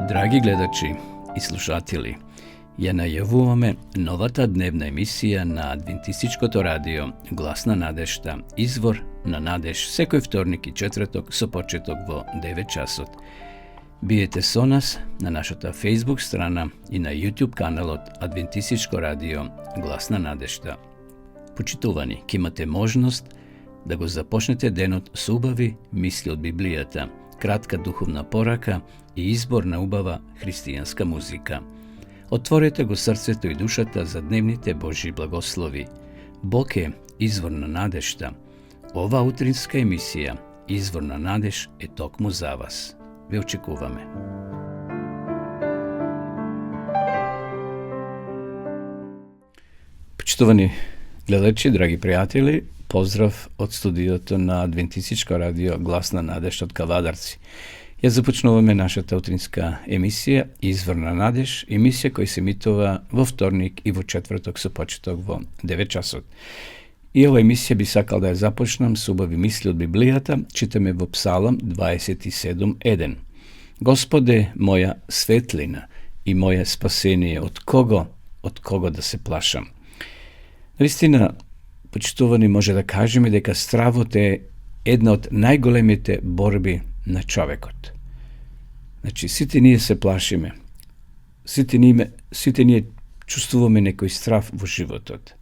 Драги гледачи и слушатели, ја најавуваме новата дневна емисија на Адвентистичкото радио Глас на надежта, извор на надеж, секој вторник и четврток со почеток во 9 часот. Биете со нас на нашата Facebook страна и на YouTube каналот Адвентистичко радио Глас на надежта. Почитувани, ќе имате можност да го започнете денот со убави мисли од Библијата, кратка духовна порака и избор на убава христијанска музика. Отворете го срцето и душата за дневните Божји благослови. Бог е извор на надежта. Ова утринска емисија, Извор на надеж, е токму за вас. Ве очекуваме. Почитувани гледачи, драги пријатели, поздрав од студиото на Адвентистичко радио Глас на надеж од Кавадарци. Ја започнуваме нашата утринска емисија Извор на надеж, емисија која се емитува во вторник и во четврток со почеток во 9 часот. И ова емисија би сакал да ја започнам со убави мисли од Библијата. Читаме во Псалам 27:1. Господе, моја светлина и моје спасение, од кого да се плашам? Навистина, почитувани, може да кажеме дека стравот е една од најголемите борби на човекот. Значи, сите ние се плашиме. Сите ние чувствуваме некој страв во животот.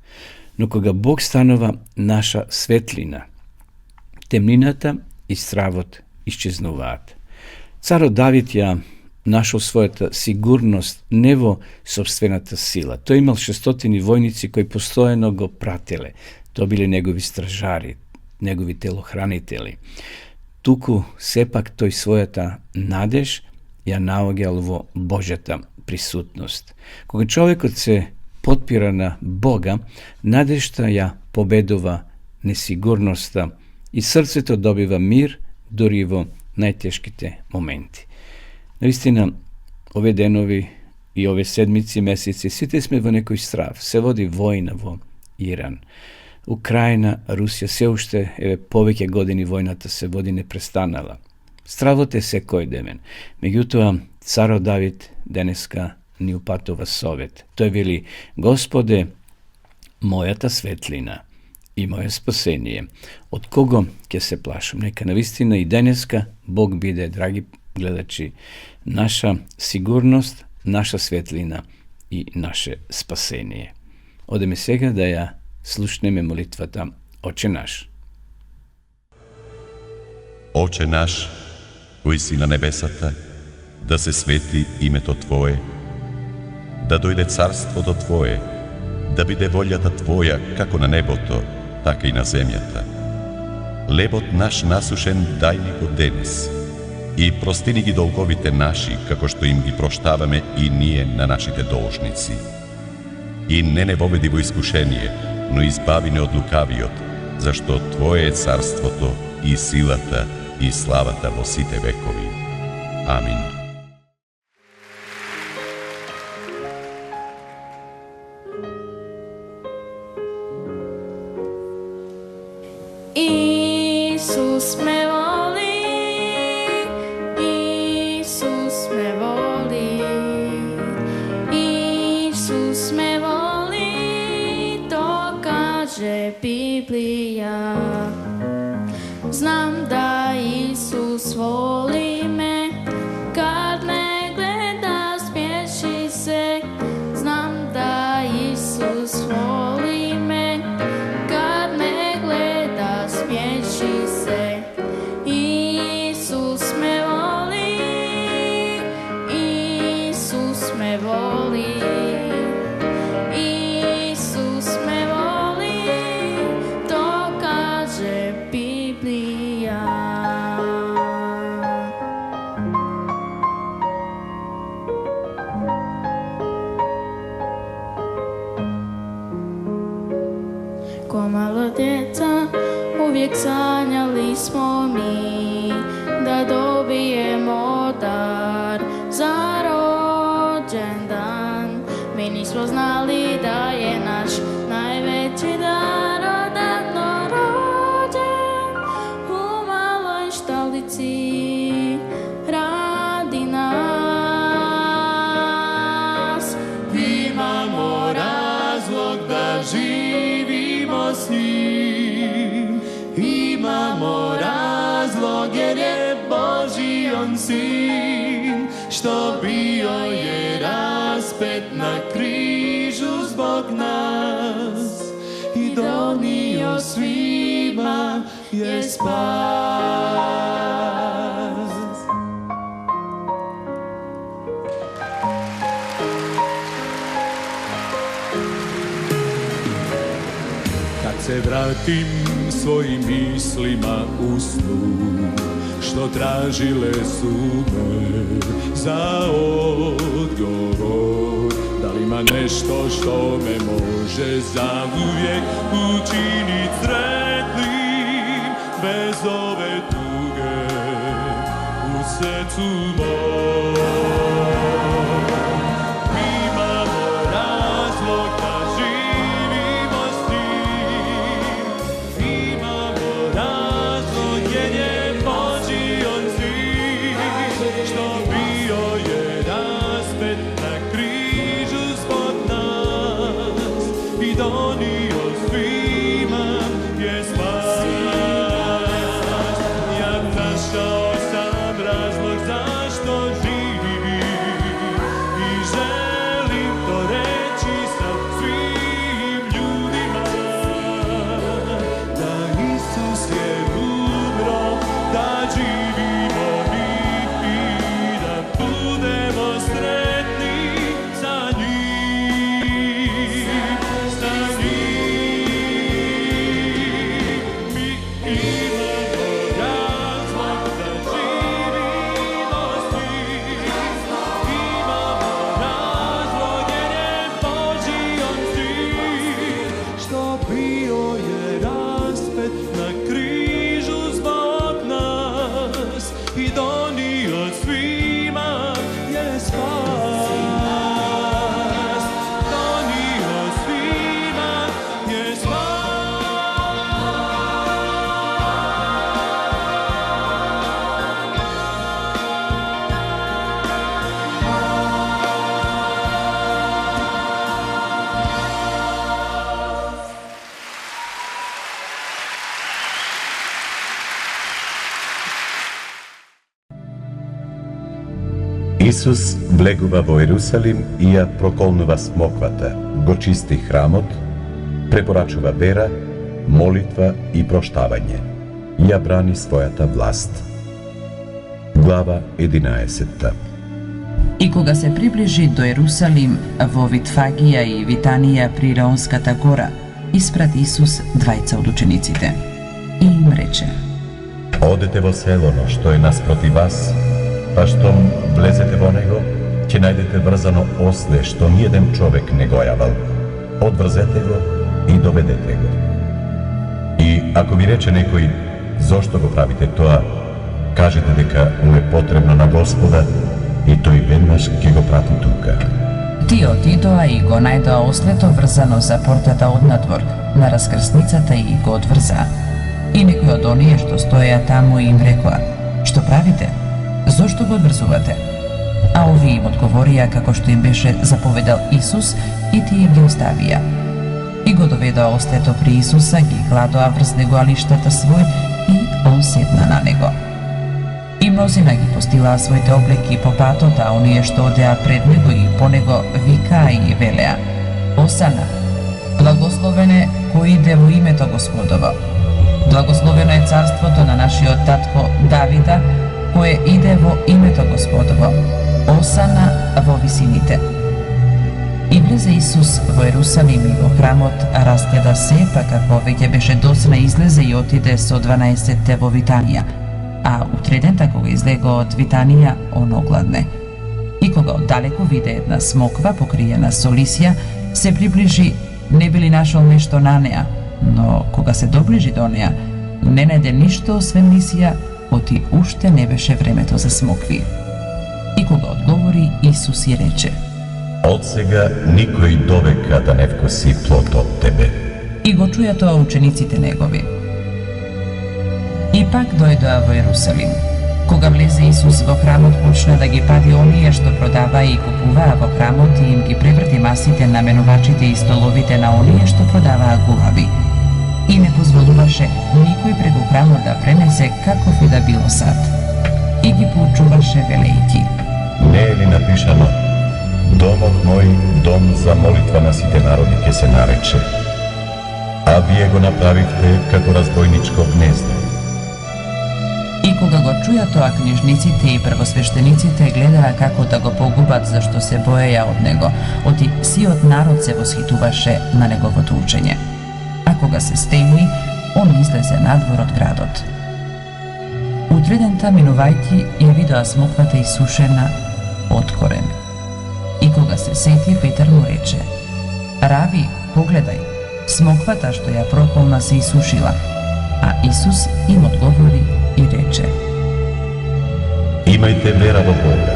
Но кога Бог станува наша светлина, темнината и стравот исчезнуваат. Царот Давид ја нашол својата сигурност не во собствената сила. Тој имал 600 војници кои постојано го прателе. Тоа биле негови стражари, негови телохранители. Туку сепак тој својата надеж ја наоѓал во Божјата присутност. Кога човекот се потпира на Бога, надежта ја победува несигурноста и срцето добива мир дури во најтешките моменти. Наистина, овие денови и овие седмици, месеци, сите сме во некој страв. Се води војна во Иран. Украина, Русија, се уште повеќе години војната се води непрестанала. Стравот е секој ден. Меѓутоа, царот Давид денеска ни упатува совет. Тој вели: Господе, мојата светлина и моје спасение, од кого ќе се плашам? Нека навистина и денеска Бог биде, драги гледачи, наша сигурност, наша светлина и наше спасение. Одеме сега да ја слушнеме молитвата Оче наш. Оче наш, кој си на небесата, да се свети името Твое, да дојде царството Твое, да биде волјата Твоја како на небото, така и на земјата. Лебот наш насушен дај ни го денес, и простини ги долговите наши, како што им ги проштаваме и ние на нашите должници. И не воведи во искушение, но избави не од лукавиот, зашто Твое е царството и силата и славата во сите векови. Амин. Исус ме воли, Исус ме воли, Исус ме воли, то каже Библија. Знам да Исус воли ме, кад ме гледа смеши се. Знам да Исус воли ме, кад ме гледа смеши се. Исус ме воли, Исус ме воли, Исус ме воли, то каже Библија. Ко мало деца, увijek sanjali smo mi da dobijemo dar za rođendan. Mi nismo znali da je naš najveći dar odavno rođen u maloj štalici radi nam. imamo razlog jer je Božji on sin, što bio je raspet na križu zbog nas i donio svima je spas. Se vratim svojim mislima u snu, što tražile su me za odgovor. Da li ima nešto što me može zauvijek učinit sretnim bez ove tuge u srcu mom? Исус влегува во Ерусалим и ја проколнува смоквата, го чисти храмот, препорачува вера, молитва и проштавање. Ја брани својата власт. Глава 11. И кога се приближи до Ерусалим во Витфагија и Витанија при Раонската гора, испрати Исус двајца од учениците и им рече: Одете во селото што е наспроти вас, па штом влезете во него, ќе најдете врзано осле што ниеден човек не го јавал. Одврзете го и доведете го. И ако ви рече некој, зошто го правите тоа, кажете дека му е потребно на Господа и тој веднаш ќе го прати тука. Тие отидоа и го најдоа ослето врзано за портата однадвор, на раскрсницата и го одврзаа. И некој од оние што стоеа таму им рекоа: Што правите? Зошто го одврзувате? А овие им одговорија како што им беше заповедал Исус и тие ги оставија. И го доведоа ослето при Исуса, ги гладоа врз него алиштата свој и он седна на него. И мнозина ги постилаа своите облеки по патот, а оние што одеа пред него и по него викаа и велеа: Осана, благословен е кој иде во името Господово. Благословено е царството на нашиот татко Давида, кое иде во името Господово. Осана во висините. И влезе Исус во Ерусалим и во храмот, растеда се, па како веќе беше доцна излезе и отиде со 12 во Витанија, а утредента кога излего од Витанија, он огладне. И кога оддалеку виде една смоква покриена со лисја, се приближи, не би ли нашол нешто на неа, но кога се доближи до неа, не најде ништо освен лисија, оти уште не беше времето за смокви. И кога одговори, Исус и рече: Од сега никој довека да не вкуси плод од тебе. И го чуја тоа учениците негови. И пак дојдоа во Ерусалим. Кога влезе Исус во храмот, почна да ги пади оние што продаваа и купуваа во храмот и им ги преврти масите на менувачите и столовите на оние што продаваа гулави. и не позволуваше никој преку храмот да пренесе каков и да било сад. И ги поучуваше велејки: Не е ли напишано: Домот мој, дом за молитва на сите народи ќе се нарече, а вие го направивте како разбойничко гнездо. И кога го чуја тоа, книжниците и првосвештениците гледаа како да го погубат, зашто се боеја од него, оти сиот народ се восхитуваше на неговото учење. А кога се стемни, он излезе надвор од градот. Утредента, минувајќи, ја видоа смоквата исушена од корен. И кога се сети, Петар му рече: Рави, погледај, смоквата што ја проколна се исушила. А Исус им одговори и рече: Имајте вера во Бога.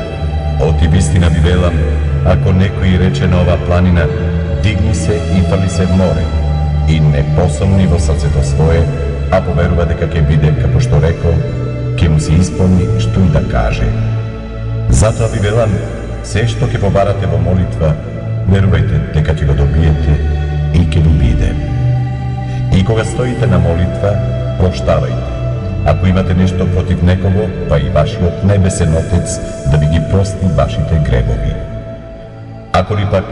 Оти вистина ви велам, ако некој рече на оваа планина: Дигни се и фрли се в море, и не посомни во срцето свое, а поверува дека ќе биде како што рекол, ќе му се исполни што и да каже. Затоа ви велам, се што ќе побарате во молитва, верувајте дека ќе го добиете и ќе ви биде. И кога стоите на молитва, проштавајте. Ако имате нешто против некого, па и вашиот небесен Отец да ви ги прости вашите гревови. Ако ли пак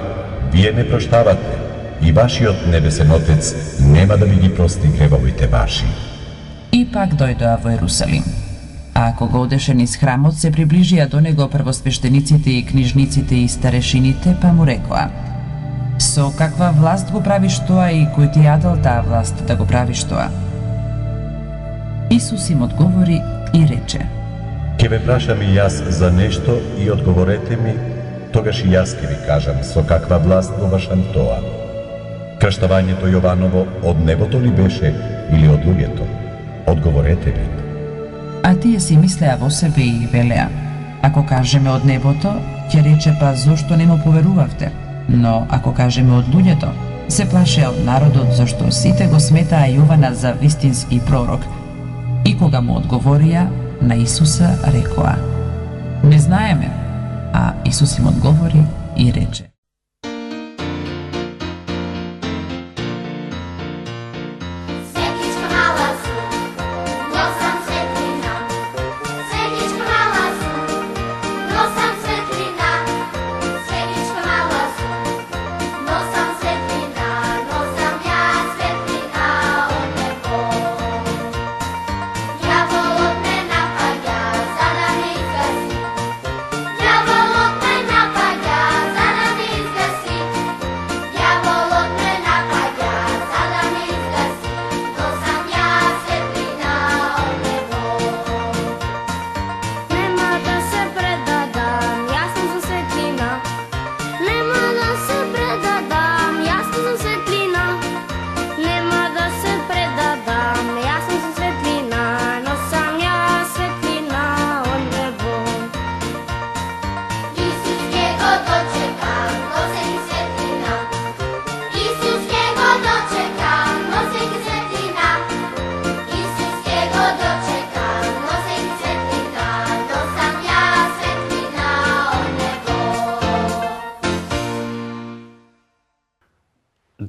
вие не проштавате, и вашиот небесен Отец нема да ви ги прости гревовите ваши. И пак дојдоа во Ерусалим. А кога одеше низ храмот, се приближија до него првосвештениците и книжниците и старешините, па му рекоа: Со каква власт го правиш тоа и кој ти ја дал таа власт да го правиш тоа? Исус им одговори и рече: Ке ве прашам и јас за нешто и одговорете ми, тогаш и јас ке ви кажам со каква власт го вршам тоа. Крштавањето Јованово од небото ли беше или од луѓето? Одговорете ми. А тие си мислеа во себе и велеа: Ако кажеме од небото, ќе рече: Па зошто не му поверувавте? Но ако кажеме од луѓето, се плашеа од народот, зашто сите го сметаа Јована за вистински пророк. И кога му одговорија, на Исуса рекоа: Не знаеме. А Исус им одговори и рече: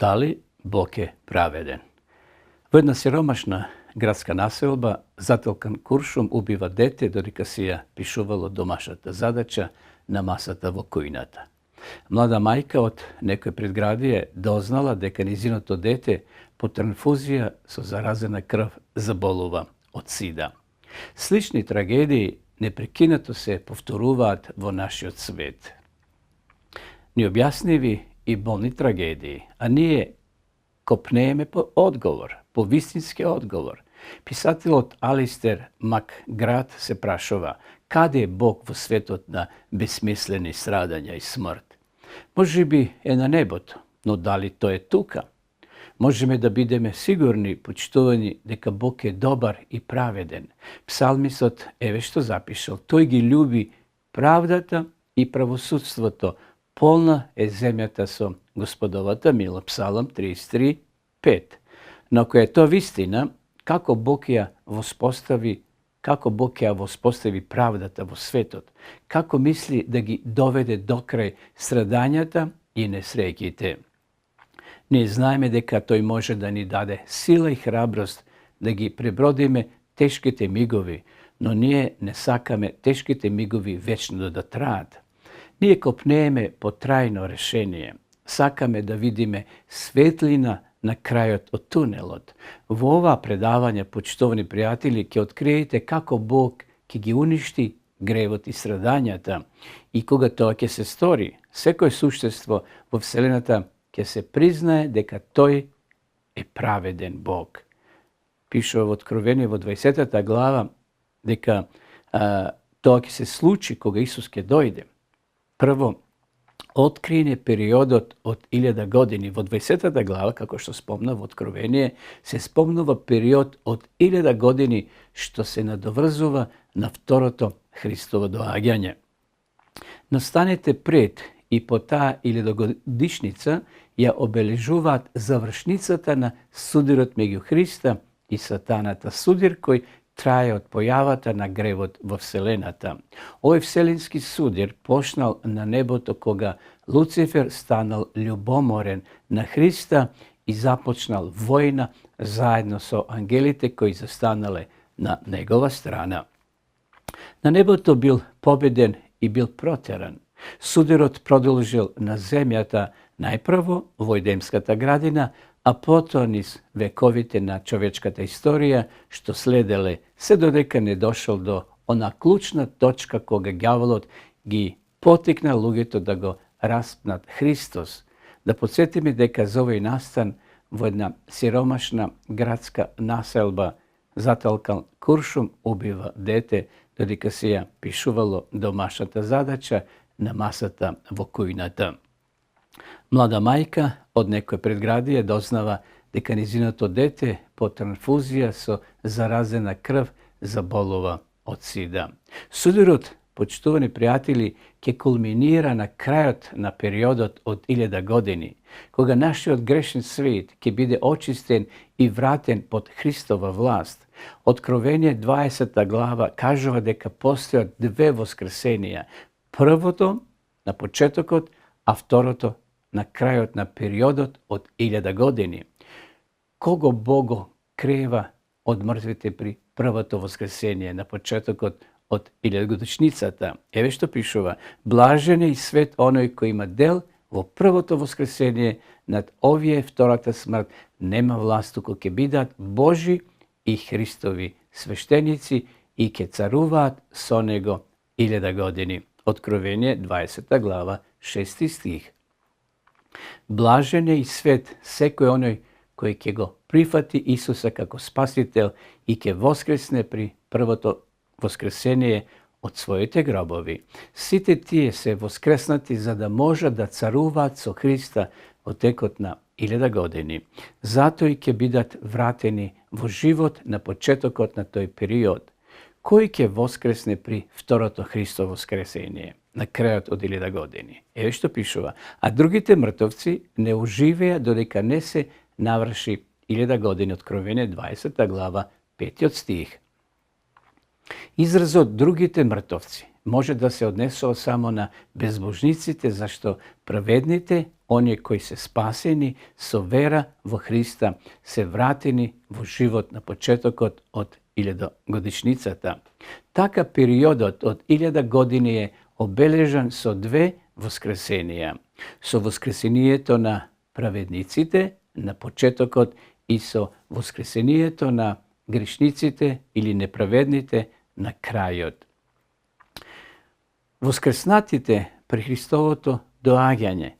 Дали Бог е праведен? Во една сиромашна градска населба, зателкан куршум убива дете додека си ја пишувало домашната задача на масата во кујната. Млада мајка од некој предградие дознала дека низиното дете по трансфузија со заразена крв заболува од сида. Слични трагедии непрекинато се повторуваат во нашиот свет. Необјасневи и болни трагедии, а ние копнееме по одговор, по вистински одговор. Писателот Алистер Макград се прашува: каде е Бог во светот на безсмислени страдања и смрт? Може би е на небото, но дали тој е тука? Можеме да бидеме сигурни, почитувани, дека Бог е добар и праведен. Псалмисот еве што запишал: тој ги љуби правдата и правосудството, полна е земјата со Господовата мила. Псалам 33:5. Но кој е тоа вистина, како Бог ја воспостави правдата во светот, како мисли да ги доведе до крај страдањата и несреќите. Ние знаеме дека тој може да ни даде сила и храброст да ги пребродиме тешките мигови, но ние не сакаме тешките мигови вечно да траат. Ние копнееме по трајно решение. Сакаме да видиме светлина на крајот од тунелот. Во ова предавање, почитовани пријатели, ќе откриете како Бог ќе ги уништи гревот и страдањата. И кога тоа ќе се стори, секој суштество во Вселената ќе се признае дека тој е праведен Бог. Пишува во Откровение во 20 глава дека тоа ќе се случи кога Исус ќе дојде. Прво, открине периодот од 1000 години. Во 20 глава, како што спомна во Откровение, се спомнува период од 1000 години што се надоврзува на второто Христово доаѓање. Настанете пред и по таа 1000 годишница ја обележуваат завршницата на судирот меѓу Христа и сатаната, судир кој трае од појавата на гревот во Вселената. Овој вселенски судир почнал на небото кога Луцифер станал љубоморен на Христа и започнал војна заедно со ангелите кои застанале на негова страна. На небото бил победен и бил протеран. Судирот продолжил на земјата најпрво во Едемската градина, а потоа низ вековите на човечката историја што следеле, се додека не дошол до она клучна точка кога ѓаволот ги потикна луѓето да го распнат Христос. Да подсетиме дека за овој настан во една сиромашна градска населба Заталкан Куршум убива дете, додека се ја пишувало домашната задача на масата во кујната. Млада мајка од некој предградие дознава дека низиното дете по трансфузија со заразена крв заболува од сида. Судирот, почитувани пријатели, ќе кулминира на крајот на периодот од 1000 години, кога нашиот грешен свет ќе биде очистен и вратен под Христова власт. Откровение 20 глава кажува дека постојат две воскресенија. Првото на почетокот, а второто на крајот на периодот од 1000 години. Кого Бого крева од мртвите при првото воскресение на почетокот од 1000 годишницата? Еве што пишува: блажен е и свет оној кој има дел во првото воскресение, над овие втората смрт нема власт, туку ќе бидат Божи и Христови свештеници и ќе царуваат со него 1000 години. Откровение 20 глава 6 стих. Блажен е и свет секој оној кој ќе го прифати Исуса како Спасител и ќе воскресне при првото воскресение од своите гробови. Сите тие се воскреснати за да можат да царуваат со Христа во текот на 1000 години. Затоа и ќе бидат вратени во живот на почетокот на тој период. Кој ќе воскресне при второто Христово воскресение на крајот од 1000 години? Еве што пишува: а другите мртовци не оживеа додека не се наврши 1000 години. Откровение 20 глава 5 стих. Изразот другите мртовци може да се однесува само на безбожниците, зашто праведните, оние кои се спасени со вера во Христа, се вратени во живот на почетокот од 1000 годишницата. Така периодот од 1000 години е обележан со две воскресенија. Со воскресението на праведниците на почетокот и со воскресението на грешниците или неправедните на крајот. Воскреснатите при Христовото доаѓање,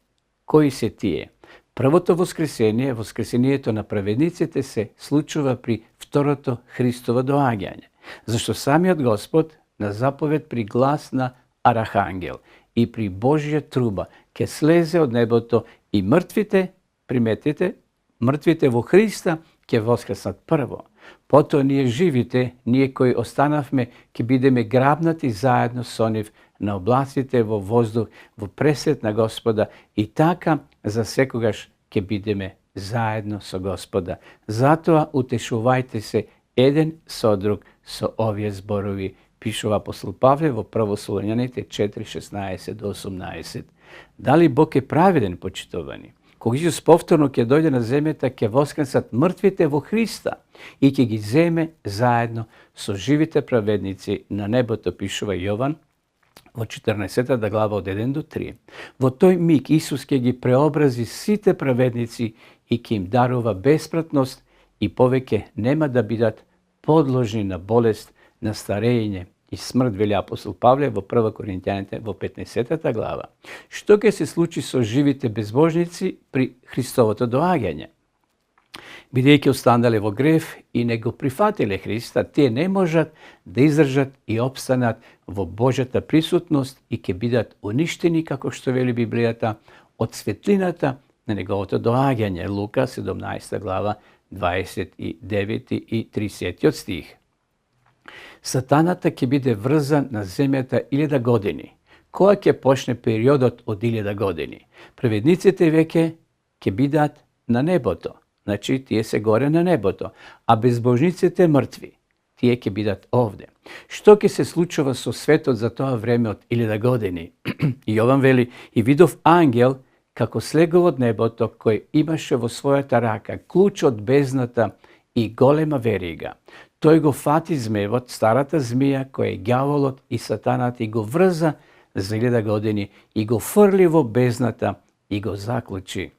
кои се тие? Првото воскресение, воскресението на праведниците, се случува при второто Христово доаѓање, зашто самиот Господ на заповед при глас на архангел и при Божја труба ќе слезе од небото и мртвите, приметите, мртвите во Христа ќе воскреснат прво. Потоа ние живите, ние кои останавме, ќе бидеме грабнати заедно со нив на облаците во воздух, во пресет на Господа, и така за секогаш ќе бидеме заедно со Господа. Затоа утешувајте се еден со друг со овие зборови, пишува апостол Павле во Прво Солуњаните 4:16-18. Дали Бог е праведен, почитувани? Кога Исус повторно ќе дојде на земјата, ќе воскресат мртвите во Христа и ќе ги земе заедно со живите праведници на небото, пишува Јован во 14 глава од 1 до 3. Во тој миг Исус ќе ги преобрази сите праведници и ќе им дарува беспратност и повеќе нема да бидат подложни на болест, на старење и смрт, вели апостол Павле во 1 Коринтијаните во 15 глава. Што ќе се случи со живите безбожници при Христовото доаѓање? Бидејќи останале во грев и не го прифатиле Христа, тие не можат да издржат и опстанат во Божјата присутност и ќе бидат уништени, како што вели Библијата, од светлината на неговото доаѓање. Лука 17 глава 29 и 30 стих. Сатаната ќе биде врзан на земјата 1000 години. Кога ќе почне периодот од 1000 години? Праведниците веќе ќе бидат на небото. Значи, тие се горе на небото, а безбожниците мртви. Тие ќе бидат овде. Што ќе се случува со светот за тоа време од 1000 години? Јован вели, и видов ангел како слегол од небото, кој имаше во својата рака клуч од бездната и голема верига. Тој го фати змевот, старата змија, кој е ѓаволот и сатанат, и го врза за 1000 години и го фрли во бездната и го заклучи.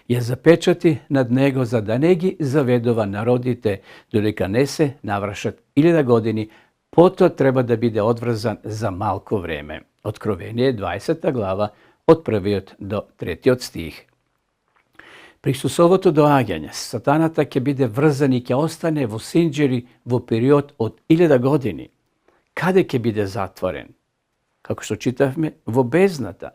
Ја запечати над него за да не ги заведува народите додека не се навршат 1000 години, потоа треба да биде одврзан за малку време. Откровение 20 глава од 1 до 3 стих. При Исусовото доаѓање, сатаната ќе биде врзан и ќе остане во синџери во период од 1000 години. Каде ќе биде затворен? Како што читавме, во бездната.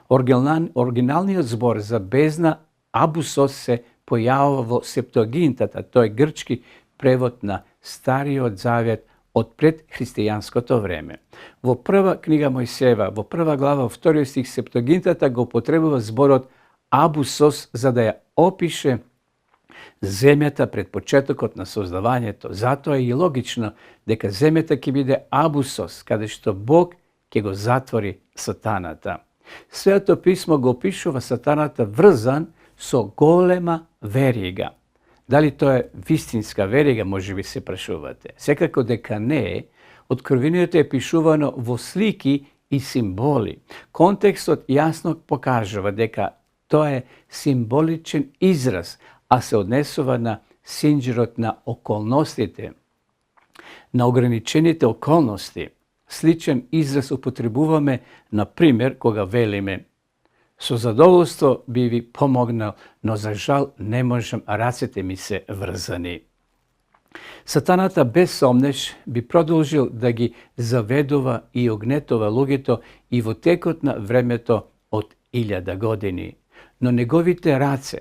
Оригиналниот збор за бездна Абусос се појавува во Септуагинтата, тој грчки превод на Стариот Завет од предхристијанското време. Во прва книга Мојсеева, во прва глава, во 2 стих, Септуагинтата го потребува зборот Абусос за да ја опише земјата пред почетокот на создавањето. Затоа е и логично дека земјата ќе биде Абусос, каде што Бог ќе го затвори сатаната. Светото писмо го опишува сатаната врзан со голема верига. Дали тоа е вистинска верига, може би се прашувате. Секако дека не е, откровението е пишувано во слики и символи. Контекстот јасно покажува дека тоа е символичен израз, а се однесува на синџерот на околностите, на ограничените околности. Сличен израз употребуваме, на пример, кога велиме: со задоволство би ви помогнал, но за жал не можам, рацете ми се врзани. Сатаната без сомнеш би продолжил да ги заведува и огнетува луѓето и во текот на времето од 1000 години. Но неговите раце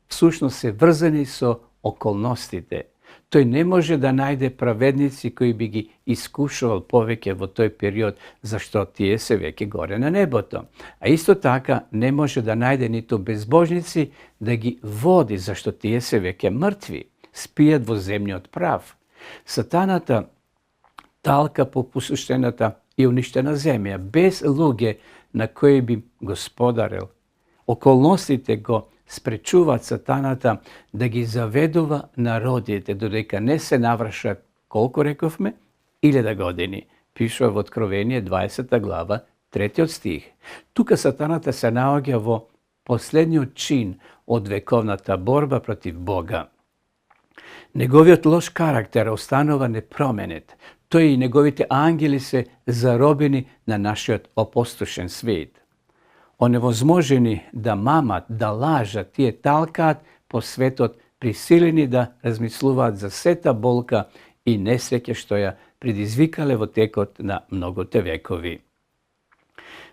всушност се врзани со околностите. Тој не може да најде праведници кои би ги искушувал повеќе во тој период, зашто тие се веќе горе на небото. А исто така не може да најде ниту безбожници да ги води, зашто тие се веќе мртви, спијат во земниот прав. Сатаната талка по посуштената и уништена земја, без луѓе на кои би господарел. Околностите го спречуваат сатаната да ги заведува народите, додека не се навршат, колку рековме, 1000 години, пишува во Откровение 20 глава, 3 стих. Тука сатаната се наоѓа во последниот чин од вековната борба против Бога. Неговиот лош карактер останува непроменет. Тој и неговите ангели се заробени на нашиот опустошен свет. Оневозможени да мамат, да лажат, тие талкаат по светот, присилени да размислуваат за сета болка и несреќа што ја предизвикале во текот на многоте векови.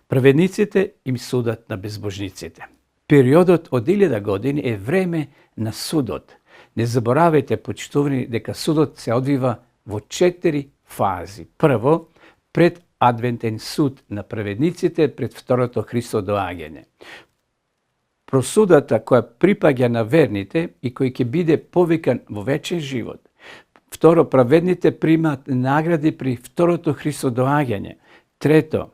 Праведниците им судат на безбожниците. Периодот од 1000 години е време на судот. Не заборавајте, почитувани, дека судот се одвива во 4 фази. Прво, пред адвентен суд на праведниците пред второто Христово доаѓање. Просудата која припаѓа на верните и кој ќе биде повикан во вечен живот. Второ, праведните примаат награди при второто Христово доаѓање. Трето,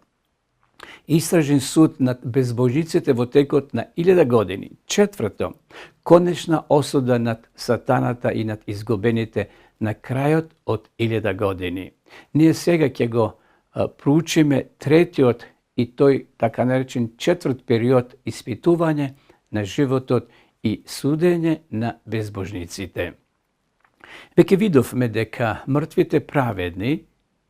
Истражен суд над безбожниците во текот на 1000 години. Четврто, конечна осуда над сатаната и над изгубените на крајот од 1000 години. Ние сега ќе го проучиме третиот и тој така наречен четврт период испитување на животот и судење на безбожниците. Веќе видовме дека мртвите праведни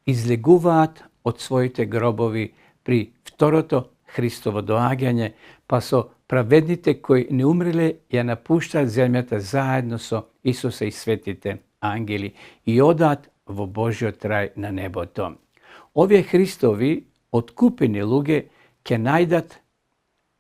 излегуваат од своите гробови при второто Христово доаѓање, па со праведните кои не умреле ја напуштаат земјата заедно со Исуса и светите ангели и одаат во Божјиот рај на небото. Овие Христови откупени луѓе ќе најдат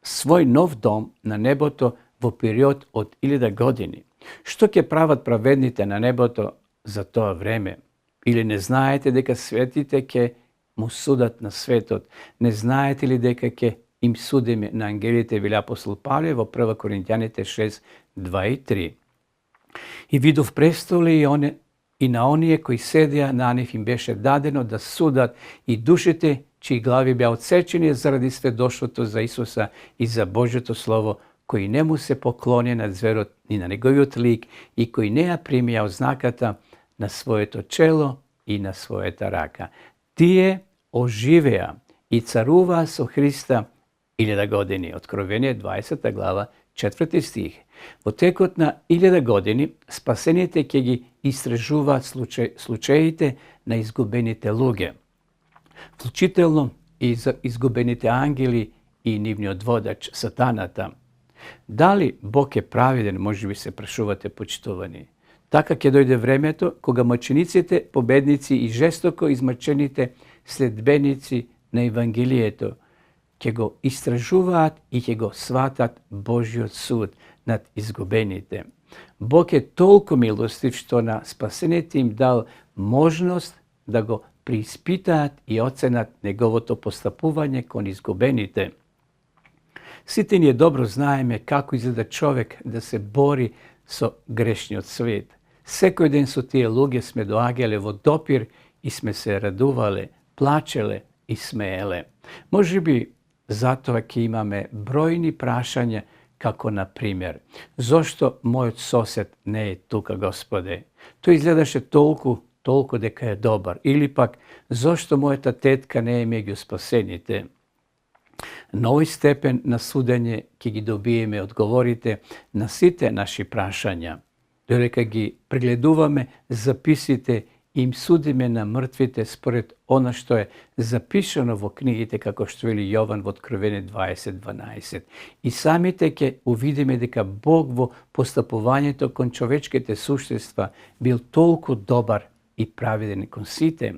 свој нов дом на небото во период од 1000 години. Што ќе прават праведните на небото за тоа време? Или не знаете дека светите ќе му судат на светот? Не знаете ли дека ќе им судиме на ангелите, вели апостол Павле во 1 Коринќаните 6, 2 и 3. И видов престоли и на оние кои седеа на нив им беше дадено да судат и душите чии глави беа отсечени заради сведоштвото за Исуса и за Божјото Слово, кои не му се поклони на зверот ни на неговиот лик и кои не ја примија ознаката на своето чело и на својата рака. Тие оживеа и царуваа со Христа 1000 години. Откровение 20 глава 4 стих. Во текот на 1000 години спасените ќе ги истражуваат случаите на изгубените луѓе, вклучително и за изгубените ангели и нивниот водач сатаната. Дали Бог е праведен, може би се прашувате, почитувани. Така ќе дојде времето кога мъчениците, победници и жестоко измъчените следбеници на Евангелието ќе го истражуваат и ќе го сватат Божјиот суд над изгубените. Бог е толку милостив што на спасените им дал можност да го преиспитаат и оценат неговото постапување кон изгубените. Сите ние добро знаеме како изгледа човек да се бори со грешниот свет. Секој ден со тие луѓе сме доаѓале во допир и сме се радувале, плачеле и смееле. Може би затоа ќе имаме бројни прашања, како на пример: зошто мојот сосед не е тука, Господе? Тој изгледаше толку дека е добар. Или пак, зошто мојата тетка не е меѓу спасените? На овој степен на судење ќе ги добиеме одговорите на сите наши прашања. Додека ги прегледуваме записите, им судиме на мртвите според она што е запишано во книгите, како што вели Јован во Откровение 20:12. И самите ќе увидиме дека Бог во постапувањето кон човечките суштества бил толку добар и праведен кон сите.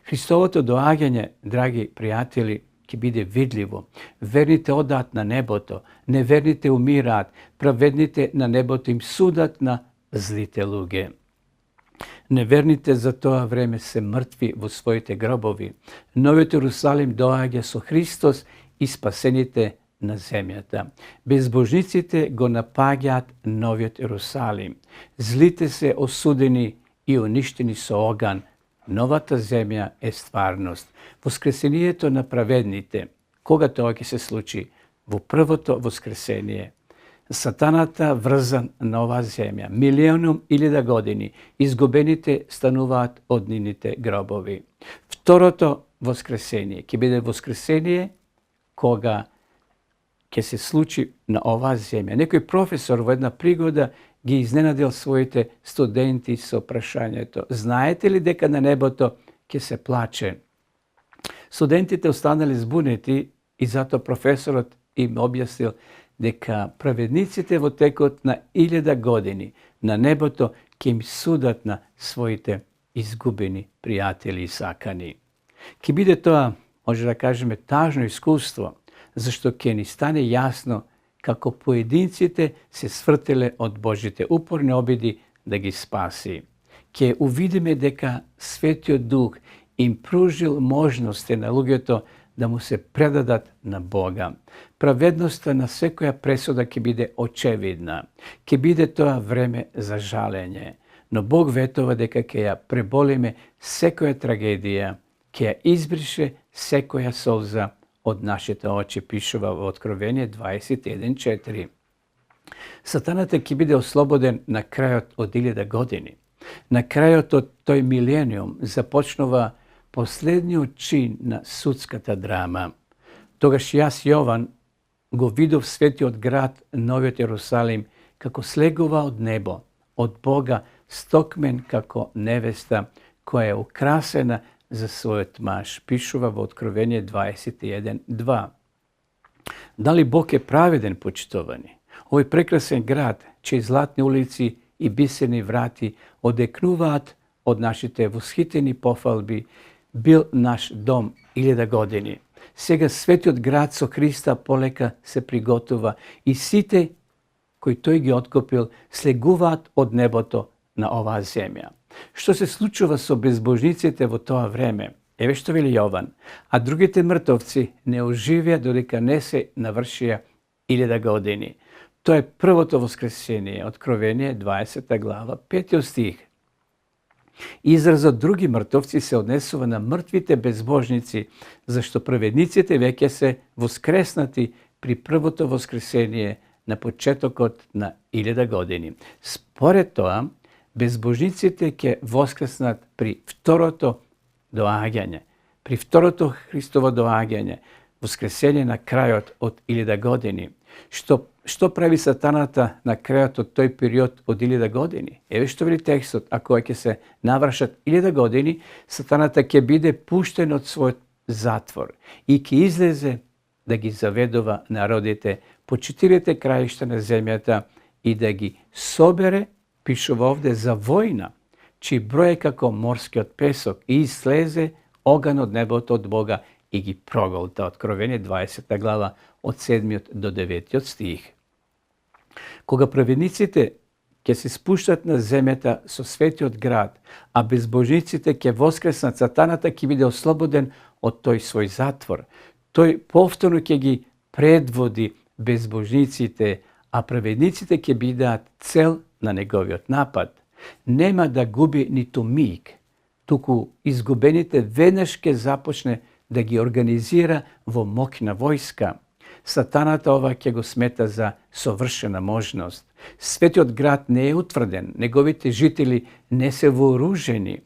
Христовото доаѓање, драги пријатели, ќе биде видливо. Верните одаат на небото, неверните умираат, праведните на небото им судат на злите луѓе. Неверните за тоа време се мртви во своите гробови. Новиот Ерусалим доаѓа со Христос и спасените на земјата. Безбожниците го напаѓаат новиот Ерусалим. Злите се осудени и уништени со оган. Новата земја е стварност. Воскресението на праведните. Кога тоа ќе се случи? Во првото воскресение. Сатаната врзан на оваа земја. 1.000.000 години. Изгубените стануваат од нивните гробови. Второто воскресение ќе биде воскресение кога ќе се случи на оваа земја. Некој професор во една пригода ги изненадил своите студенти со прашањето: знаете ли дека на небото ќе се плаче? Студентите останали збунети и затоа професорот им објаснил дека праведниците во текот на 1000 години на небото ќе им судат на своите изгубени пријатели и сакани. Ќе биде тоа, може да кажеме, тажно искуство, зашто ќе ни стане јасно како поединците се свртеле од Божите упорни обиди да ги спаси. Ќе увидиме дека Светиот Дух им пружил можности на луѓето да му се предадат на Бога. Праведноста на секоја пресуда ќе биде очевидна. Ќе биде тоа време за жалење. Но Бог ветува дека ќе ја преболиме секоја трагедија, ќе ја избрише секоја солза од нашите очи, пишува во Откровение 21:4. Сатаната ќе биде ослободен на крајот од 1000 години. На крајот од тој милениум започнува последниот чин на судската драма. Тогаш јас, Јован, го видов светиот град, Новиот Јерусалим, како слегува од небо, од Бога, стокмен како невеста, која е украсена за својот маж, пишува во Откровение 21:2. Дали Бог е праведен, почитувани? Овој прекрасен град, чии златни улици и бисерни врати одекнуваат од нашите восхитени пофалби, бил наш дом 1000 години. Сега светиот град со Христа полека се приготува и сите кои тој ги откупил слегуваат од небото на оваа земја. Што се случува со безбожниците во тоа време? Еве што вели Јован. А другите мртовци не оживеа додека не се навршија 1000 години. Тоа е првото воскресение, Откровение 20 глава, 5 стих. Изразот други мртовци се однесува на мртвите безбожници, зашто праведниците веќе се воскреснати при првото воскресение на почетокот на 1000 години. Според тоа, безбожниците ќе воскреснат при второто доаѓање, при второто Христово доаѓање, воскресение на крајот од 1000 години. Што прави сатаната на крајот од тој период од 1000 години? Еве што вели текстот, ако ќе се навршат 1000 години, сатаната ќе биде пуштен од својот затвор и ќе излезе да ги заведува народите по 4 краишта на земјата и да ги собере, пишува овде, за војна, чиј број е како морскиот песок, и излезе оган од небото од Бога и ги проголта. Откровение 20 глава од 7 до 9 стих. Кога праведниците ќе се спуштат на земјата со светиот град, а безбожниците ќе воскреснат, сатаната ќе биде ослободен од тој свој затвор. Тој повторно ќе ги предводи безбожниците, а праведниците ќе бидат цел на неговиот напад. Нема да губи ниту миг, туку изгубените веднаш ќе започне да ги организира во моќна војска. Сатаната ова ќе го смета за совршена можност. Светиот град не е утврден, неговите жители не се вооружени.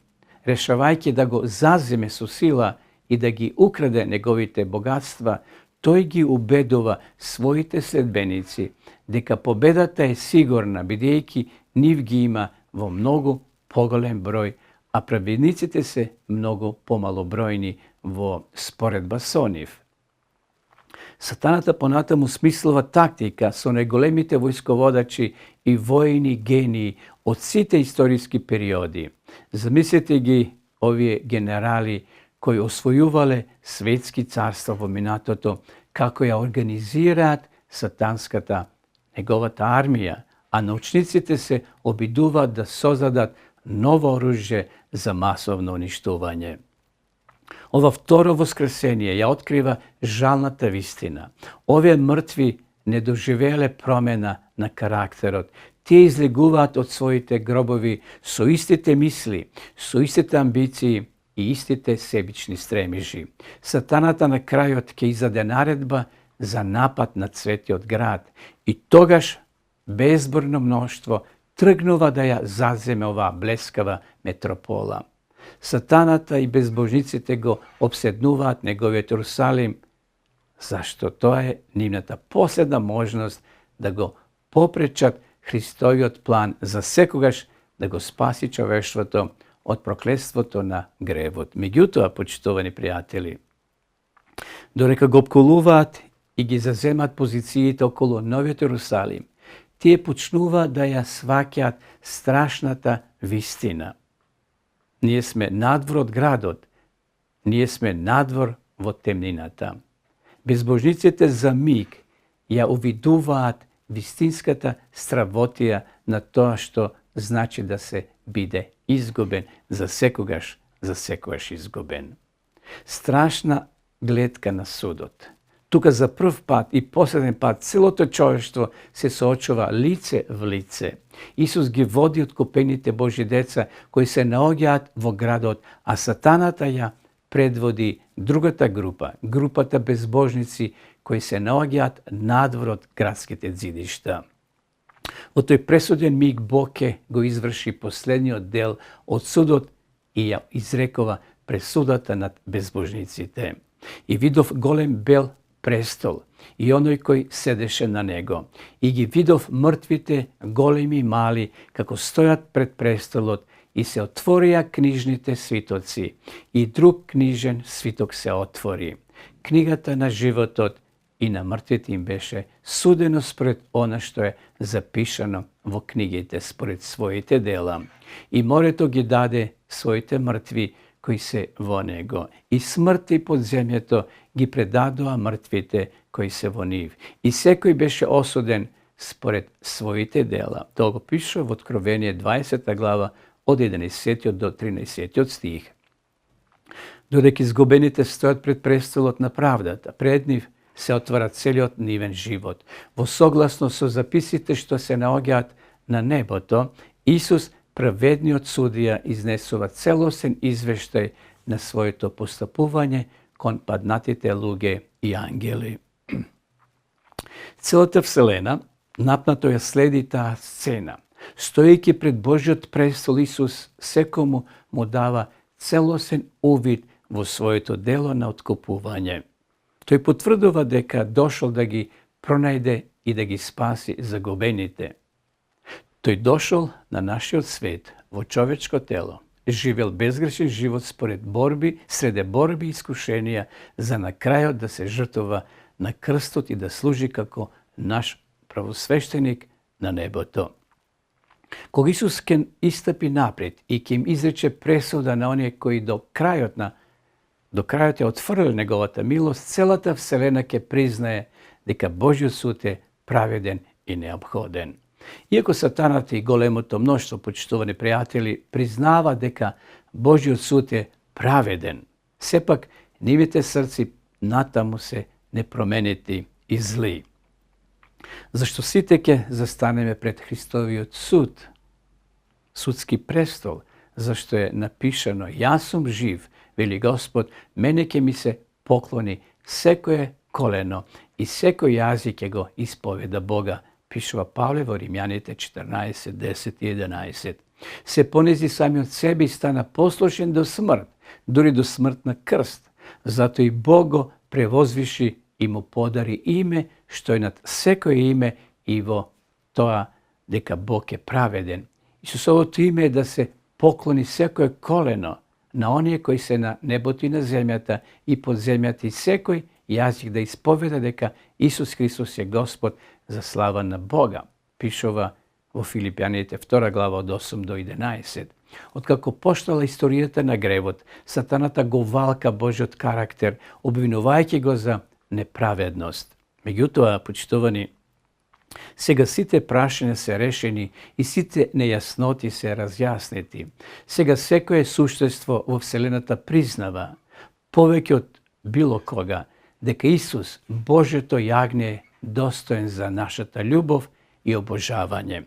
Решавајќи да го заземе со сила и да ги украде неговите богатства, тој ги убедува своите следбеници дека победата е сигурна, бидејќи нив ги има во многу поголем број, а праведниците се многу помалобројни во споредба со нив. Сатаната понатаму смислува тактика со најголемите војсководачи и војни гении од сите историски периоди. Замислете ги овие генерали кои освојувале светски царства во минатото, како ја организираат сатанската, неговата армија, а научниците се обидуваат да создадат ново оружје за масовно уништување. Ова второ воскресение ја открива жалната вистина. Овие мртви не доживееле промена на карактерот. Тие излегуваат од своите гробови со истите мисли, со истите амбиции и истите себични стремежи. Сатаната на крајот ќе издаде наредба за напад на светиот град и тогаш безборно мноштво тргнува да ја заземе оваа блескава метропола. Сатаната и безбожниците го обседнуваат неговиот Јерусалим, зашто тоа е нивната последна можност да го попречат Христовиот план за секогаш да го спаси човештвото од проклетството на гревот. Меѓутоа, почитувани пријатели, додека го опколуваат и ги заземат позициите околу Новиот Јерусалим, тие почнуваат да ја сваќаат страшната вистина. Ние сме надвор од градот, ние сме надвор во темнината. Безбожниците за миг ја увидуваат вистинската стравотија на тоа што значи да се биде изгубен за секогаш изгубен. Страшна гледка на судот. Тука за прв пат и последен пат целото човештво се соочува лице в лице. Исус ги води откупените Божји деца кои се наоѓаат во градот, а сатаната ја предводи другата група, групата безбожници кои се наоѓаат надвор од градските зидишта. Во тој пресуден миг Бог го изврши последниот дел од судот и ја изрекова пресудата над безбожниците. И видов голем бел престол и оној кој седеше на него. И ги видов мртвите, големи и мали, како стојат пред престолот, и се отворија книжните свитоци. И друг книжен свиток се отвори. Книгата на животот и на мртвите им беше судено според она што е запишано во книгите според своите дела. И морето ги даде своите мртви кои се во него. И смрт и подземјето ги предадоа мртвите кои се во нив. И секој беше осуден според своите дела. Тоа го пише во Откровение 20 глава од 11 до 13 стих. Додека изгубените стојат пред престолот на правдата, пред нив се отвара целиот нивен живот. Во согласно со записите што се наоѓаат на небото, Исус, праведниот судија, изнесува целосен извештај на своето постапување кон паднатите луѓе и ангели. Целата вселена напнато ја следи таа сцена. Стоејќи пред Божиот престол, Исус секому му дава целосен увид во своето дело на откупување. Тој потврдува дека дошол да ги пронајде и да ги спаси загубените. Тој дошол на нашиот свет во човечко тело, живел безгрешен живот среде борби и искушенија, за на крајот да се жртвува на крстот и да служи како наш правосвещеник на небото. Кога Исус ќе истапи напред и ќе им изрече пресуда на оние кои до крајот е отфрлил неговата милост, целата вселена ќе признае дека Божиот суд е праведен и неопходен. Иако сатаната и големото мноштво, почитувани пријатели, признава дека Божиот суд е праведен, сепак нивите срци натаму се непроменети и зли. Зашто сите ќе застанеме пред Христовиот суд, судски престол, зашто е напишано: јас сум жив, вели Господ, мене ќе ми се поклони секое колено и секој јазик ќе го исповеда Бога, пишува Павле во Римјаните 14, 10 и 11. Се понези сами од себе и стана послушен до смрт, дури до смрт на крст. Зато и Бог го превозвиши и му подари име што е над секое име, и во тоа дека Бог е праведен. Исусовото име е да се поклони секое колено на оние кои се на небото и на земјата и под земјата, и секој јазик да исповеда дека Исус Христос е Господ, за слава на Бога, пишува во Филипјаните 2 глава од 8 до 11. Откако почнала историјата на гревот, сатаната го валка Божиот карактер, обвинувајќи го за неправедност. Меѓутоа, почитувани, сега сите прашања се решени и сите нејасноти се разјаснети. Сега секое суштество во вселената признава, повеќе од било кога, дека Исус, Божјото јагне, е достоен за нашата љубов и обожавање.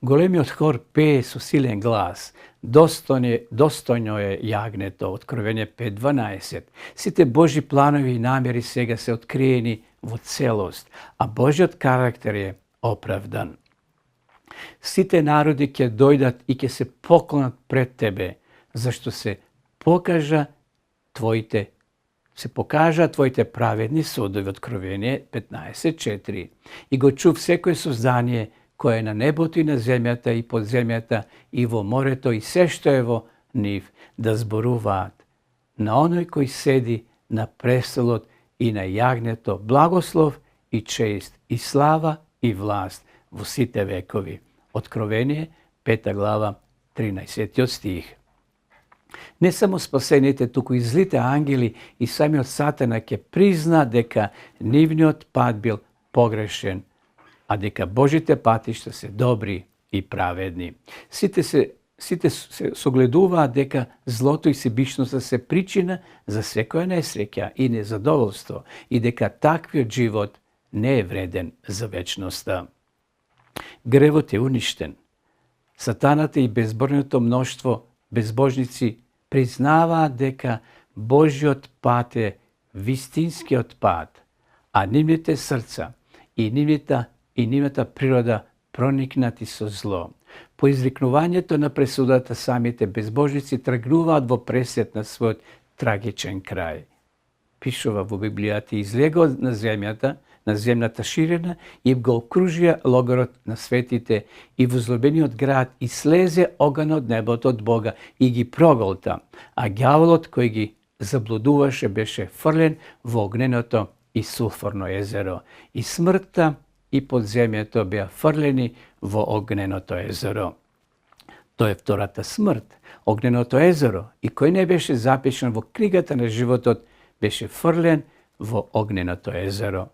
Големиот хор пее со силен глас: достојно е јагнето, Откровение 5.12. Сите Божи планови и намери сега се откриени во целост, а Божиот карактер е оправдан. Сите народи ќе дојдат и ќе се поклонат пред тебе, зашто се покажа твоите праведни судови, Откровение 15.4. И го чув секој создание кое е на небото и на земјата и под земјата и во морето и се што е во нив, да зборуваат на оној кој седи на престолот и на јагнето благослов и чест и слава и власт во сите векови. Откровение 5 глава 13 стих. Не само спасените, туку и злите ангели и самиот сатана ќе призна дека нивниот пат бил погрешен, а дека Божите патишта се добри и праведни. Сите се согледуваат дека злото и себичноста се причина за секоја несреќа и незадоволство и дека таквиот живот не е вреден за вечноста. Гревот е уништен. Сатаната и безборното мноштво безбожници признаваат дека Божиот пат е вистинскиот пат, а нивните срца и нивната природа проникнати со зло. По изрекнувањето на пресудата, самите безбожници тргнуваат во пресет на својот трагичен крај. Пишува во Библијата: излегол на земната ширена и го окружија логорот на светите и возлюбениот град, и слезе оган од небото од Бога и ги проголта, а ѓаволот кој ги заблудуваше беше фрлен во огненото и сулфурно езеро, и смртта и подземјето беа фрлени во огненото езеро. Тоа е втората смрт, огненото езеро, и кој не беше запишан во книгата на животот, беше фрлен во огненото езеро.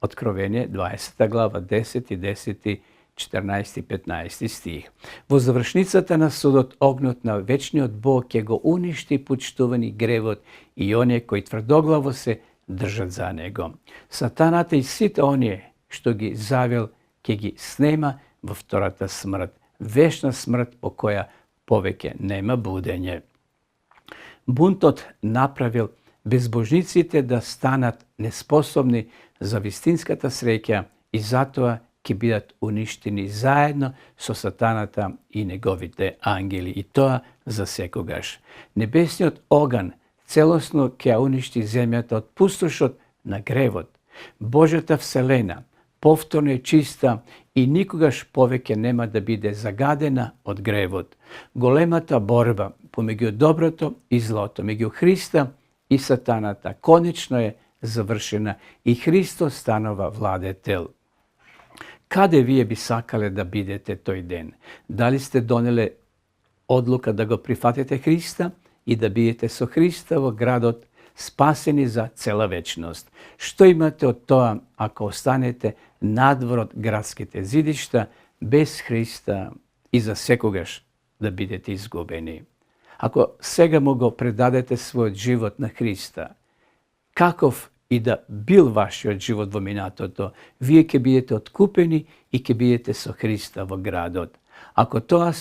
Откровение 20 глава 10 и 10, 14 и 15 стих. Во завршницата на судот огнот на вечниот Бог ќе го уништи почитувани гревот и оние кои тврдоглаво се држат за него. Сатаната и сите оние што ги завел ќе ги снема во втората смрт, вечна смрт по која повеќе нема будење. Бунтот направил безбожниците да станат неспособни за вистинската среќа и затоа ќе бидат уништени заедно со сатаната и неговите ангели, и тоа за секогаш. Небесниот оган целосно ќе уништи земјата од пустошот на гревот. Божјата вселена повторно е чиста и никогаш повеќе нема да биде загадена од гревот. Големата борба помеѓу доброто и злото, меѓу Христа и сатаната, конечно е завршена и Христос станува владетел. Каде вие би сакале да бидете тој ден? Дали сте донеле одлука да го прифатите Христа и да бидете со Христа во градот, спасени за цела вечност? Што имате од тоа ако останете надвор од градските зидишта, без Христа и за секогаш да бидете изгубени? Ако сега му го предадете својот живот на Христа, каков и да бил вашиот живот во минатото, вие ќе бидете откупени и ќе бидете со Христа во градот. Ако тоа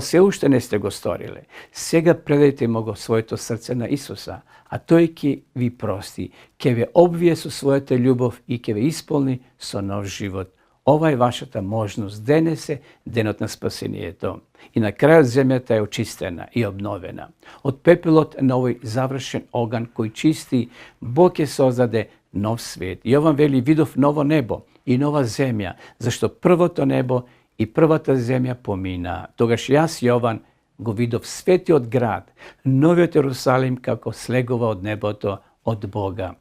се уште не сте го сториле, сега предајте му го своето срце на Исуса, а тој ќе ви прости, ќе ве обвие со својата љубов и ќе ве исполни со нов живот. Ова е вашата можност. Денес е денот на спасението. И на крајот земјата е очистена и обновена. Од пепелот на овој завршен оган кој чисти, Бог ќе создаде нов свет. Јован вели: видов ново небо и нова земја, зашто првото небо и првата земја помина. Тогаш јас, Јован, го видов светиот град, новиот Ерусалим како слегува од небото од Бога.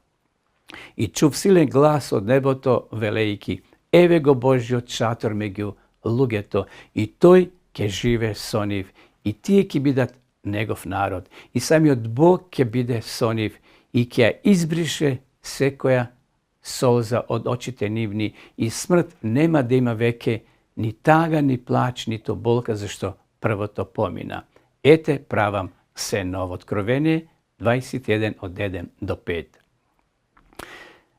И чув силен глас од небото велејки: еве го Божјиот шатор меѓу луѓето, и тој ќе живее со нив, и тие ќе бидат негов народ, и самиот Бог ќе биде со нив, и ќе ја избрише секоја солза од очите нивни, и смрт нема да има веќе, ни тага, ни плач, ниту болка, зашто првото помина. Ете, правам се ново. Откровение 21 од 1 до 5.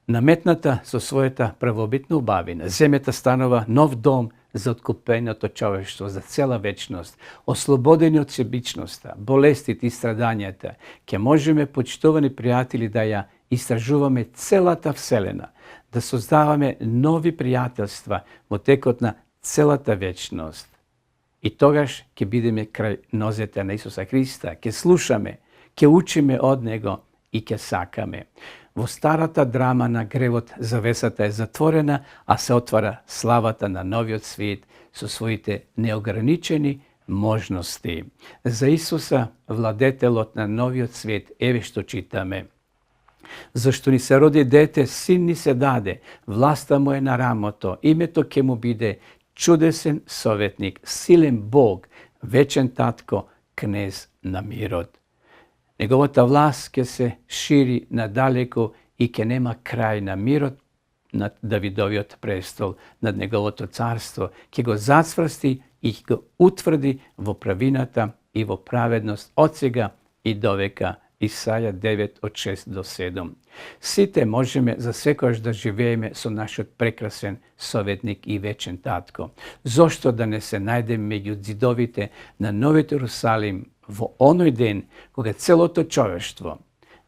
Наметната со својата првобитна убавина, земјата станува нов дом за откупеното човештво за цела вечност. Ослободени од себичноста, болестите и страдањата, ќе можеме, почитувани пријатели, да ја истражуваме целата вселена, да создаваме нови пријателства во текот на целата вечност. И тогаш ќе бидеме крај нозете на Исуса Христа, ќе слушаме, ќе учиме од Него и ќе сакаме. Во старата драма на гревот завесата е затворена, а се отвара славата на новиот свет со своите неограничени можности. За Исуса, владетелот на новиот свет, еве што читаме: зашто ни се роди дете, син ни се даде, власта му е на рамото, името ќе му биде чудесен советник, силен Бог, вечен татко, кнез на мирот. Неговата власт ќе се шири надалеку и ќе нема крај на мирот над Давидовиот престол, над неговото царство, ќе го зацврсти и ќе го утврди во правината и во праведност од сега и довека Исаја 9 од 6 до 7. Сите можеме за секојаш да живееме со нашиот прекрасен советник и вечен татко. Зошто да не се најдеме меѓу ѕидовите на Новиот Ерусалим во оној ден кога целото човештво,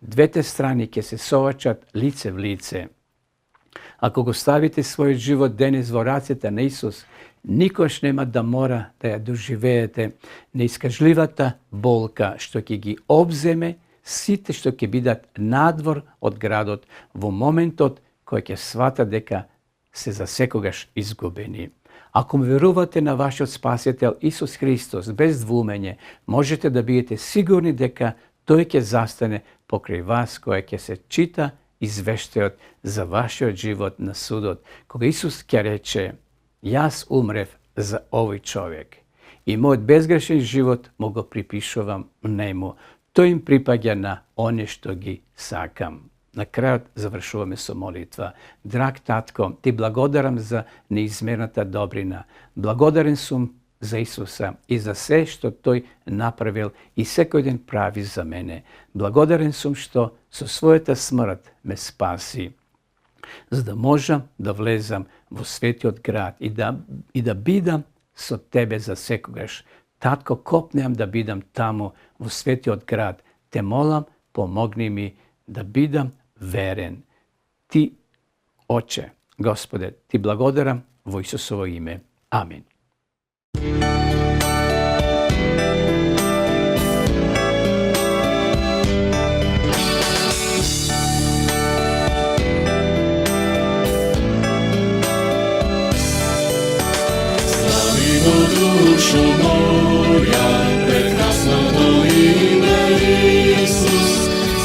двете страни ќе се совачат лице в лице. Ако го ставите својот живот денес во рацете на Исус, никош нема да мора да ја доживеете неискажливата болка што ќе ги обземе сите што ќе бидат надвор од градот во моментот кој ќе свата дека се за секогаш изгубени. Ако му верувате на вашиот Спасител Исус Христос без двумење, можете да бидете сигурни дека тој ќе застане покрај вас кој ќе се чита извештајот за вашиот живот на судот, кога Исус ќе рече: јас умрев за овој човек и мојот безгрешен живот му го припишувам нему. Тој им припаѓа на оне што ги сакам. На крајот завршуваме со молитва. Драг татко, ти благодарам за неизмерната добрина. Благодарен сум за Исуса и за се што тој направил и секој ден прави за мене. Благодарен сум што со својата смрт ме спаси, за да можам да влезам во светиот град и да бидам со тебе за секогаш. Татко, копнеам да бидам таму во светиот град. Те молам, помогни ми да бидам верен. Ти, Оче, Господе, ти благодарам во Исусово име. Амин. Душо моја, прекрасното име Исус,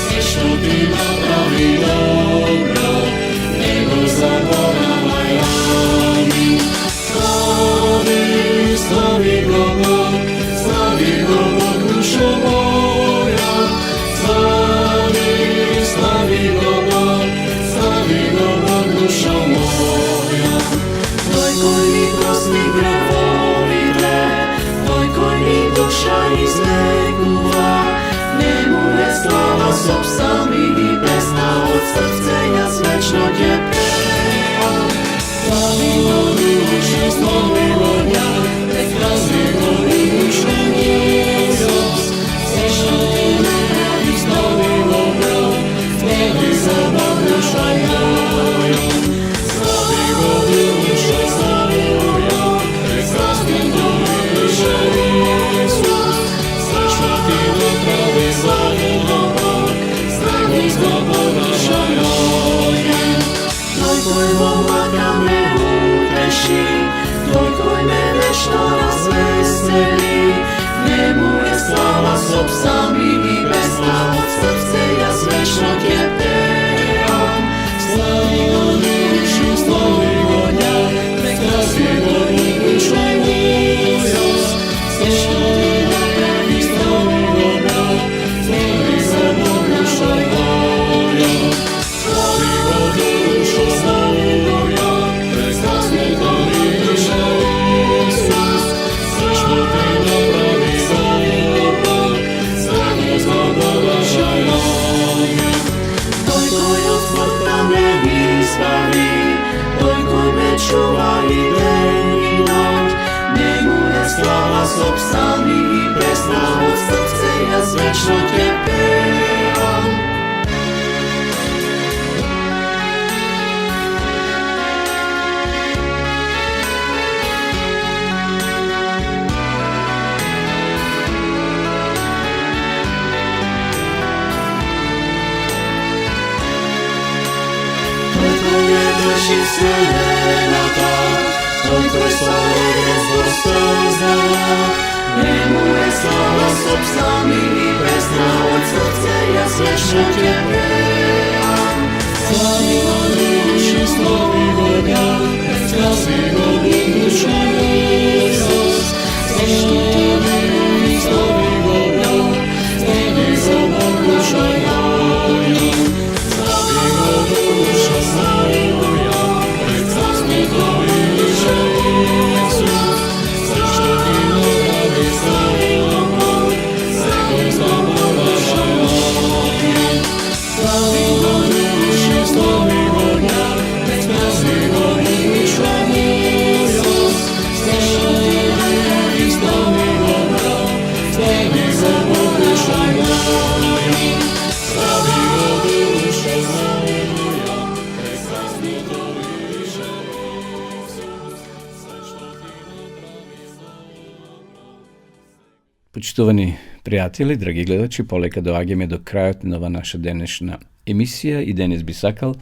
се што ти направи добро, не го заборавај. Амин. Слави го Бог, душо моја, слави го Бог, душо моја. Тој кој ми прости гревовите, тој кој ми душа излекува, нему е слава со псалми и песна од срце, јас вечно ќе пеам. Слави го душа, слави го ја, прекрасни го душа Исус, се што ти направи, слави го Бог, слави за Бог душа моја. Слави го душа, слави го ја, прекрасни го душа Исус, се што ти направи, слави го Бог, слави за Бог душа моја. Тој кој во мака ме утеши, тој кој ме вечно развесели, нему е слава со псалми и песна од срце, јас вечно ќе пеам. Слави го душу, слави го ја, прекрасни го душа Исус, се што ти направи, слави го Бог, слави за Бог душа моја. Слави го душу, слави го ја, прекрасни го душа Исус, се што ти направи, слави го Бог, слави за Бог душа моја. Тој кој од смртта ме избави, тој кој ме чува и ден и ноќ, нему е слава со псалми и песна од срце, јас вечно ќе пеам. Тој кој е држи вселената, тој кој со регрес го создава, нему е слава со псалми и песна од срце, јас вечно ќе пеам. Слави го душу, слави го ја, прекрасни го душа Исус, се што ти направи, слави го ја, слави за Бог душа моја. Слави го душа, слави го ја, прекрасни го душа Исус, се што ти направи, слави го Бог, секој за Бог душа моја. Почитувани пријатели, драги гледачи, полека доаѓаме до крајот на ова наша денешна емисија и денес би сакал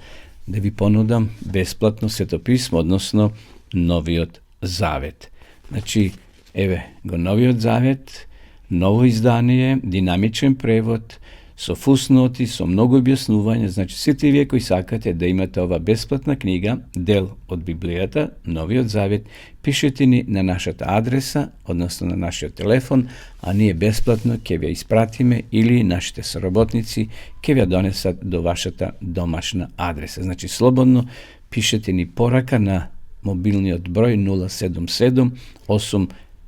да ви понудам бесплатно светописмо, односно Новиот Завет. Значи, еве го Новиот Завет, ново издание, динамичен превод, со фусноти, со многу објаснувања. Значи, сите вие кои сакате да имате ова бесплатна книга, дел од Библијата, Новиот Завет, пишете ни на нашата адреса, односно на нашиот телефон, а ние бесплатно ќе ви ја испратиме или нашите соработници ќе ви ја донесат до вашата домашна адреса. Значи, слободно пишете ни порака на мобилниот број 077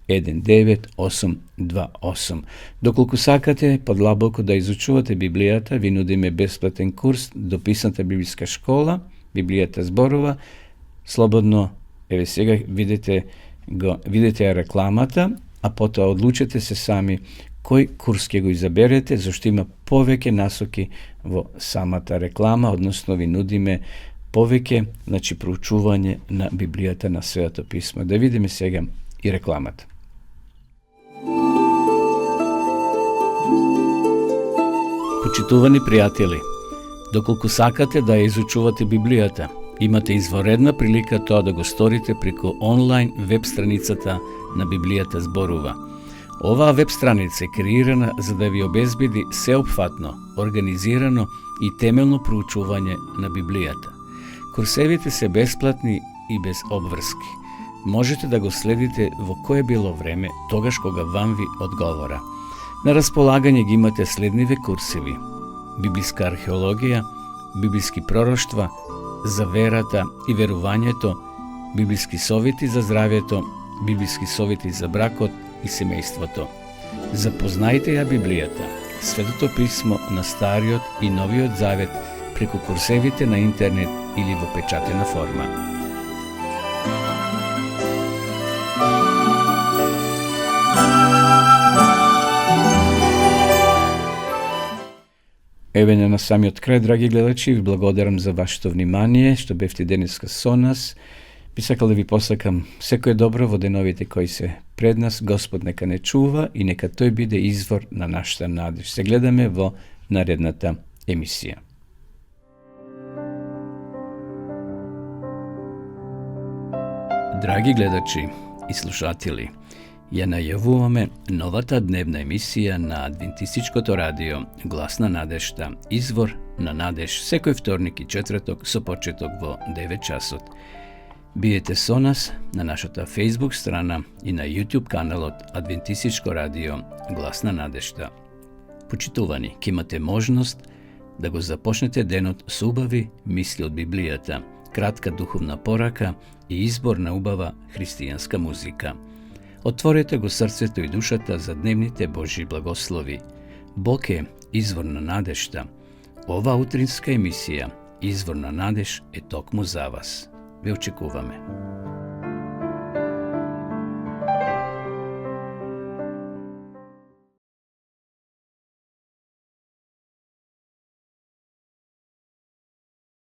819-828. Доколку сакате подлабоко да изучувате Библијата, ви нудиме бесплатен курс Дописната библиска школа, Библијата зборува. Слободно, еве сега видите ја рекламата, а потоа одлучете се сами кој курс ќе го изаберете, зашто има повеќе насоки во самата реклама, односно ви нудиме повеќе, значи, проучување на Библијата, на Светото писмо. Да видиме сега и рекламата. Почитувани пријатели, доколку сакате да ја изучувате Библијата, имате изворедна прилика тоа да го сторите преку онлайн веб страницата на Библијата зборува. Оваа веб страница е креирана за да ви обезбеди сеопфатно, организирано и темелно проучување на Библијата. Курсевите се бесплатни и без обврски. Можете да го следите во кое било време, тогаш кога вам ви одговора. На располагање ги имате следниве курсеви: библиска археологија, библиски пророштва, за верата и верувањето, библиски совети за здравјето, библиски совети за бракот и семејството. Запознајте ја Библијата, Светото писмо на Стариот и Новиот Завет преку курсевите на интернет или во печатена форма. Еве на самиот крај, драги гледачи, ви благодарам за вашето внимание, што бевте денеска со нас. Би сакал да ви посакам секое добро во деновите кои се пред нас. Господ нека не чува и нека тој биде извор на нашата надеж. Се гледаме во наредната емисија. Драги гледачи и слушатели, ја најавуваме новата дневна емисија на Адвентистичкото радио Глас на надежта, извор на надеж, секој вторник и четврток со почеток во 9 часот. Биете со нас на нашата Facebook страна и на YouTube каналот Адвентистичко радио Глас на надежта. Почитувани, ќе имате можност да го започнете денот со убави мисли од Библијата, кратка духовна порака и избор на убава христијанска музика. Отворете го срцето и душата за дневните Божји благослови. Бог е извор на надежта. Ова утринска емисија, Извор на надеж, е токму за вас. Ве очекуваме.